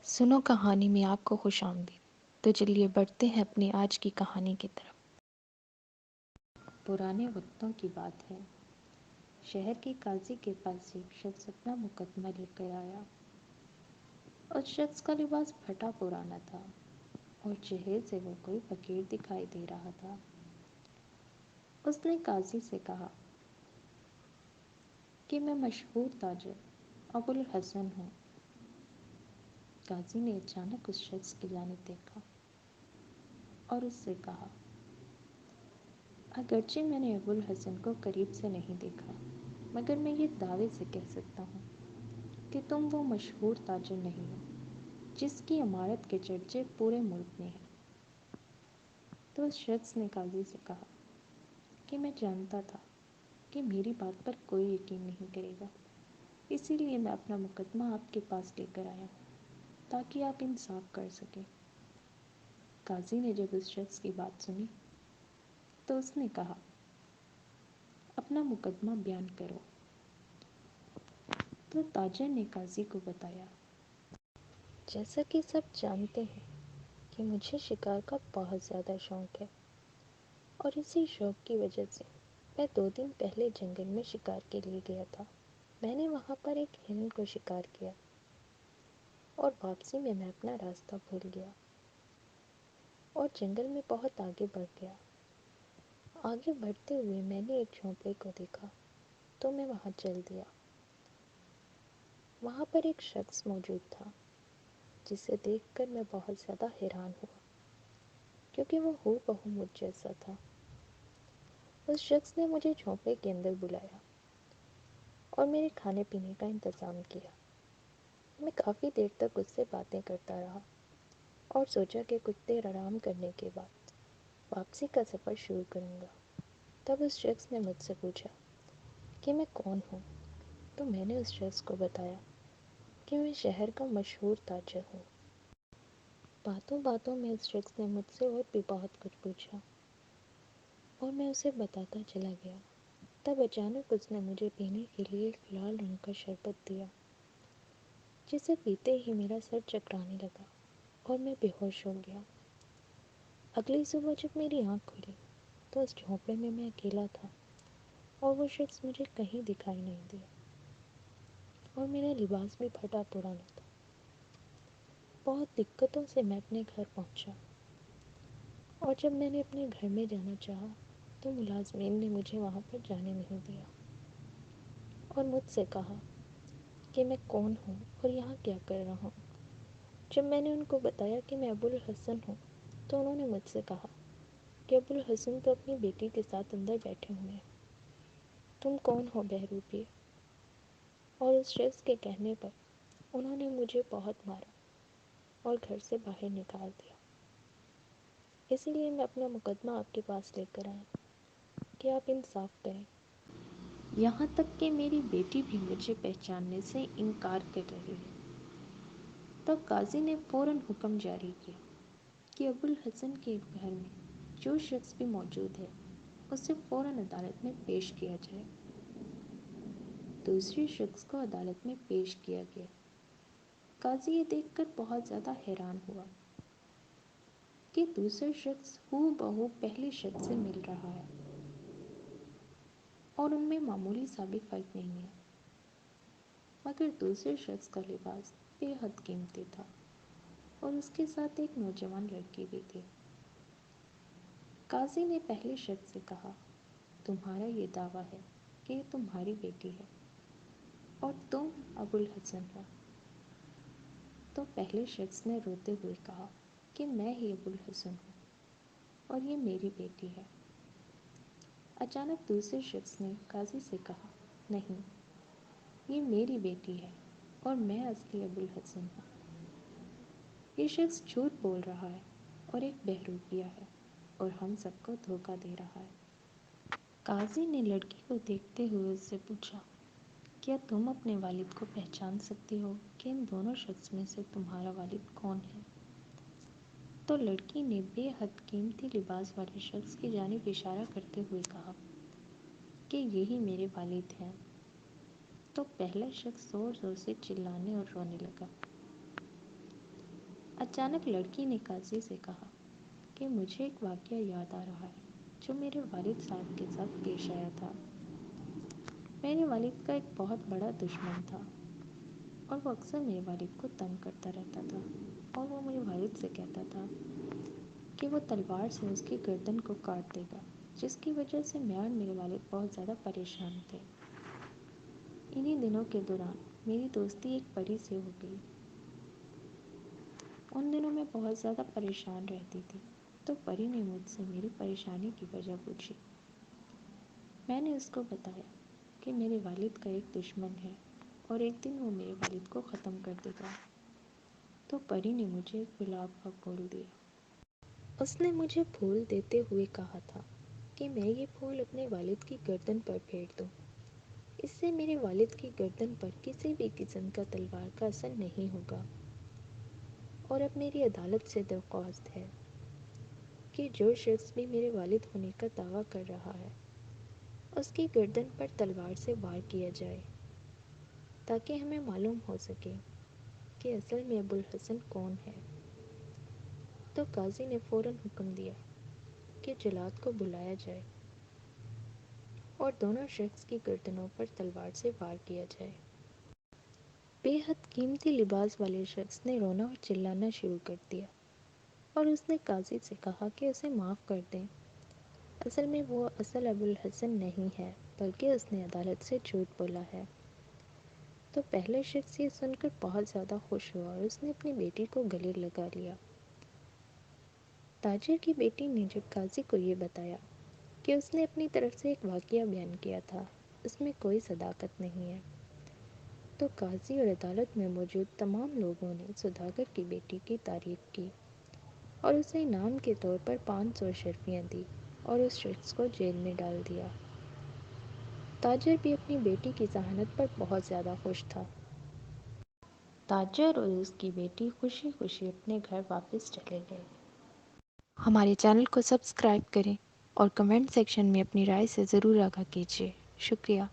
سنو کہانی میں آپ کو خوش آمدید۔ تو چلیے بڑھتے ہیں اپنی آج کی کہانی کی طرف۔ پرانے وقتوں کی بات ہے۔ شہر کے قاضی کے پاس ایک شخص اپنا مقدمہ لے کر آیا۔ اس شخص کا لباس پھٹا پرانا تھا اور چہرے سے وہ کوئی فقیر دکھائی دے رہا تھا۔ اس نے قاضی سے کہا کہ میں مشہور تاجر ابوالحسن ہوں۔ قاضی نے اچانک اس شخص کی جانب دیکھا اور اس سے کہا، اگرچہ میں نے ابوالحسن کو قریب سے نہیں دیکھا، مگر میں یہ دعوے سے کہہ سکتا ہوں کہ تم وہ مشہور تاجر نہیں ہو جس کی عمارت کے چرچے پورے ملک میں ہیں۔ تو اس شخص نے قاضی سے کہا کہ میں جانتا تھا کہ میری بات پر کوئی یقین نہیں کرے گا، اسی لیے میں اپنا مقدمہ آپ کے پاس لے کر آیا ہوں تاکہ آپ انصاف کر سکیں۔ قاضی نے جب اس شخص کی بات سنی تو اس نے کہا، اپنا مقدمہ بیان کرو۔ تو تاجر نے قاضی کو بتایا، جیسا کہ سب جانتے ہیں کہ مجھے شکار کا بہت زیادہ شوق ہے، اور اسی شوق کی وجہ سے میں 2 دن پہلے جنگل میں شکار کے لیے گیا تھا۔ میں نے وہاں پر ایک ہرن کو شکار کیا اور واپسی میں اپنا راستہ بھول گیا اور جنگل میں بہت آگے بڑھ گیا۔ آگے بڑھتے ہوئے میں نے ایک جھونپڑے کو دیکھا تو میں وہاں چل دیا۔ وہاں پر ایک شخص موجود تھا جسے دیکھ کر میں بہت زیادہ حیران ہوا کیونکہ وہ ہو بہو مجھ جیسا تھا۔ اس شخص نے مجھے جھونپڑے کے اندر بلایا اور میرے کھانے پینے کا انتظام کیا۔ میں کافی دیر تک اس سے باتیں کرتا رہا اور سوچا کہ کچھ دیر آرام کرنے کے بعد واپسی کا سفر شروع کروں گا۔ تب اس شخص نے مجھ سے پوچھا کہ میں کون ہوں، تو میں نے اس شخص کو بتایا کہ میں شہر کا مشہور تاجر ہوں۔ باتوں باتوں میں اس شخص نے مجھ سے اور بھی بہت کچھ پوچھا اور میں اسے بتاتا چلا گیا۔ تب اچانک اس نے مجھے پینے کے لیے ایک لال رنگ کا شربت دیا، جسے پیتے ہی میرا سر چکرانے لگا اور میں بے ہوش ہو گیا۔ اگلی صبح جب میری آنکھ کھلی تو اس جھونپڑے میں اکیلا تھا اور وہ شخص مجھے کہیں دکھائی نہیں دیا اور میرا لباس بھی پھٹا پرانا تھا۔ بہت دقتوں سے میں اپنے گھر پہنچا اور جب میں نے اپنے گھر میں جانا چاہا تو ملازمین نے مجھے وہاں پر جانے نہیں دیا اور مجھ سے کہا کہ میں کون ہوں اور یہاں کیا کر رہا ہوں۔ جب میں نے ان کو بتایا کہ میں ابوالحسن ہوں تو انہوں نے مجھ سے کہا کہ ابوالحسن تو اپنی بیٹی کے ساتھ اندر بیٹھے ہوئے ہیں، تم کون ہو بہروپی؟ اور اس شخص کے کہنے پر انہوں نے مجھے بہت مارا اور گھر سے باہر نکال دیا۔ اسی لیے میں اپنا مقدمہ آپ کے پاس لے کر آیا کہ آپ انصاف کریں۔ یہاں تک کہ میری بیٹی بھی مجھے پہچاننے سے انکار کر رہی ہے۔ تب قاضی نے فوراً حکم جاری کیا کہ ابوالحسن کے گھر میں جو شخص بھی موجود ہے اسے فوراً عدالت میں پیش کیا جائے۔ دوسرے شخص کو عدالت میں پیش کیا گیا۔ قاضی یہ دیکھ کر بہت زیادہ حیران ہوا کہ دوسرا شخص ہو بہو پہلے شخص سے مل رہا ہے اور ان میں معمولی سا بھی فرق نہیں ہے، مگر دوسرے شخص کا لباس بے حد قیمتی تھا اور اس کے ساتھ ایک نوجوان لڑکی بھی تھی۔ قاضی نے پہلے شخص سے کہا، تمہارا یہ دعویٰ ہے کہ یہ تمہاری بیٹی ہے اور تم ابوالحسن ہو؟ تو پہلے شخص نے روتے ہوئے کہا کہ میں ہی ابوالحسن ہوں اور یہ میری بیٹی ہے۔ اچانک دوسرے شخص نے قاضی سے کہا، نہیں، یہ میری بیٹی ہے اور میں اصلی ابوالحسن ہوں۔ یہ شخص جھوٹ بول رہا ہے اور ایک بہروپیہ ہے اور ہم سب کو دھوکہ دے رہا ہے۔ قاضی نے لڑکی کو دیکھتے ہوئے اس سے پوچھا، کیا تم اپنے والد کو پہچان سکتی ہو کہ ان دونوں شخص میں سے تمہارا والد کون ہے؟ تو لڑکی نے بے حد قیمتی لباس والے شخص کی جانب اشارہ کرتے ہوئے کہا کہ یہی میرے والد ہیں۔ تو پہلا شخص زور زور سے چلانے اور رونے لگا اچانک لڑکی نے قاضی سے کہا کہ مجھے ایک واقعہ یاد آ رہا ہے جو میرے والد صاحب کے ساتھ پیش آیا تھا۔ میرے والد کا ایک بہت بڑا دشمن تھا اور وہ اکثر میرے والد کو تنگ کرتا رہتا تھا، اور وہ میرے والد سے کہتا تھا کہ وہ تلوار سے اس کی گردن کو کاٹ دے گا، جس کی وجہ سے میں اور میرے والد بہت زیادہ پریشان تھے۔ انہی دنوں کے دوران میری دوستی ایک پری سے ہو گئی۔ ان دنوں میں بہت زیادہ پریشان رہتی تھی، تو پری نے مجھ سے میری پریشانی کی وجہ پوچھی۔ میں نے اس کو بتایا کہ میرے والد کا ایک دشمن ہے اور ایک دن وہ میرے والد کو ختم کر دے گا۔ تو پری نے مجھے ایک گلاب کا پھول دیا۔ اس نے مجھے پھول دیتے ہوئے کہا تھا کہ میں یہ پھول اپنے والد کی گردن پر پھیر دوں۔ اس سے میرے والد کی گردن پر کسی بھی قسم کا تلوار کا اثر نہیں ہوگا۔ اور اب میری عدالت سے درخواست ہے کہ جو شخص بھی میرے والد ہونے کا دعویٰ کر رہا ہے، اس کی گردن پر تلوار سے وار کیا جائے، تاکہ ہمیں معلوم ہو سکے کہ اصل میں ابوالحسن کون ہے۔ تو قاضی نے فوراً حکم دیا کہ جلاد کو بلایا جائے اور دونوں شخص کی گردنوں پر تلوار سے وار کیا جائے۔ بے حد قیمتی لباس والے شخص نے رونا اور چلانا شروع کر دیا اور اس نے قاضی سے کہا کہ اسے معاف کر دیں۔ اصل میں وہ اصل ابوالحسن نہیں ہے، بلکہ اس نے عدالت سے جھوٹ بولا ہے۔ تو پہلا شخص یہ سن کر بہت زیادہ خوش ہوا اور اس نے اپنی بیٹی کو گلے لگا لیا۔ تاجر کی بیٹی نے جب قاضی کو یہ بتایا کہ اس نے اپنی طرف سے ایک واقعہ بیان کیا تھا، اس میں کوئی صداقت نہیں ہے، تو قاضی اور عدالت میں موجود تمام لوگوں نے سوداگر کی بیٹی کی تعریف کی اور اسے انعام کے طور پر 500 اشرفیاں دی اور اس شخص کو جیل میں ڈال دیا۔ تاجر بھی اپنی بیٹی کی ذہانت پر بہت زیادہ خوش تھا۔ تاجر اور اس کی بیٹی خوشی خوشی اپنے گھر واپس چلے گئے۔ ہمارے چینل کو سبسکرائب کریں اور کمنٹ سیکشن میں اپنی رائے سے ضرور آگاہ کیجیے۔ شکریہ۔